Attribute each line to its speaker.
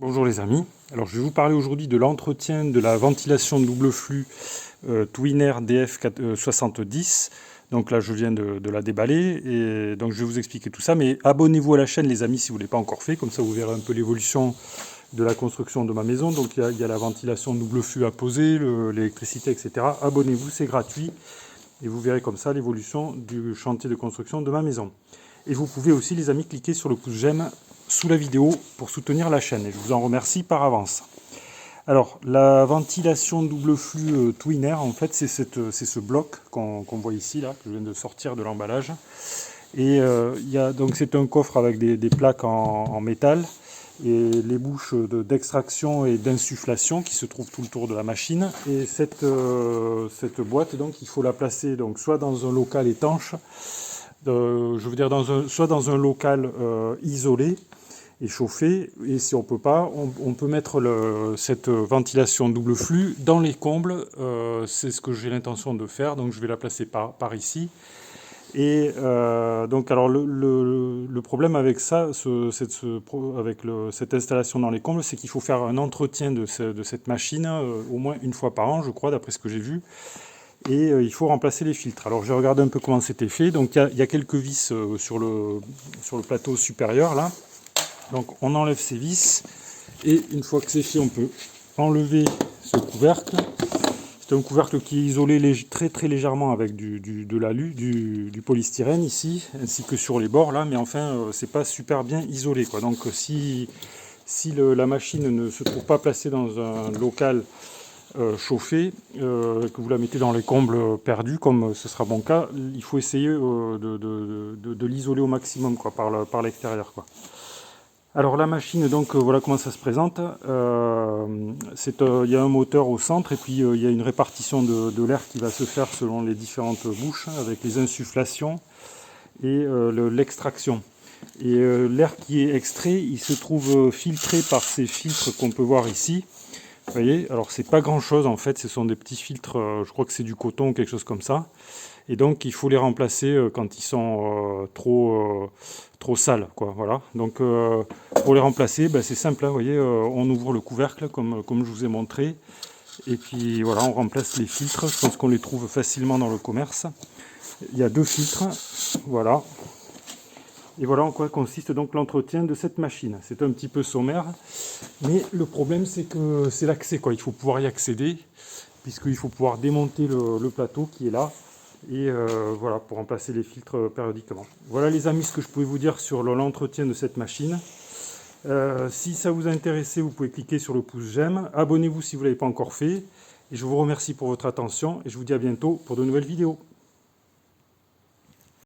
Speaker 1: Bonjour les amis, alors je vais vous parler aujourd'hui de l'entretien de la ventilation de double flux Twinner DF70. Donc là je viens de la déballer et donc je vais vous expliquer tout ça, mais abonnez-vous à la chaîne les amis si vous ne l'avez pas encore fait, comme ça vous verrez un peu l'évolution de la construction de ma maison. Donc il y a la ventilation de double flux à poser, l'électricité, etc. Abonnez-vous, c'est gratuit et vous verrez comme ça l'évolution du chantier de construction de ma maison. Et vous pouvez aussi les amis cliquer sur le pouce j'aime sous la vidéo pour soutenir la chaîne et je vous en remercie par avance. Alors la ventilation double flux Twinner, en fait c'est ce bloc qu'on voit ici là, que je viens de sortir de l'emballage. Et donc c'est un coffre avec des plaques en métal et les bouches d'extraction et d'insufflation qui se trouvent tout le tour de la machine. Et cette boîte, donc il faut la placer donc soit dans un local étanche, je veux dire soit dans un local isolé et chauffé, et si on peut pas, on peut mettre cette ventilation double flux dans les combles. C'est ce que j'ai l'intention de faire, donc je vais la placer par ici. Et donc alors le problème avec ça, cette installation dans les combles, c'est qu'il faut faire un entretien de cette machine au moins une fois par an, je crois, d'après ce que j'ai vu. Et il faut remplacer les filtres. Alors j'ai regardé un peu comment c'était fait. Donc il y a quelques vis sur le plateau supérieur là. Donc on enlève ces vis et une fois que c'est fait, on peut enlever ce couvercle. C'est un couvercle qui est isolé très très légèrement avec de l'alu, du polystyrène ici, ainsi que sur les bords là, mais enfin c'est pas super bien isolé quoi. Donc si la machine ne se trouve pas placée dans un local chauffé, que vous la mettez dans les combles perdus, comme ce sera mon cas, il faut essayer de l'isoler au maximum quoi, par l'extérieur quoi. Alors la machine, donc voilà comment ça se présente. Il y a un moteur au centre et puis il y a une répartition de l'air qui va se faire selon les différentes bouches avec les insufflations et l'extraction. Et l'air qui est extrait, il se trouve filtré par ces filtres qu'on peut voir ici. Vous voyez, alors c'est pas grand chose en fait, ce sont des petits filtres, je crois que c'est du coton ou quelque chose comme ça. Et donc il faut les remplacer quand ils sont trop sales, quoi. Voilà. Donc pour les remplacer, ben, c'est simple, hein, vous voyez, on ouvre le couvercle comme je vous ai montré. Et puis voilà, on remplace les filtres. Je pense qu'on les trouve facilement dans le commerce. Il y a deux filtres, voilà. Et voilà en quoi consiste donc l'entretien de cette machine. C'est un petit peu sommaire, mais le problème c'est que c'est l'accès, quoi. Il faut pouvoir y accéder, puisqu'il faut pouvoir démonter le plateau qui est là, et voilà, pour remplacer les filtres périodiquement. Voilà les amis, ce que je pouvais vous dire sur l'entretien de cette machine. Si ça vous a intéressé, vous pouvez cliquer sur le pouce j'aime, abonnez-vous si vous ne l'avez pas encore fait, et je vous remercie pour votre attention, et je vous dis à bientôt pour de nouvelles vidéos.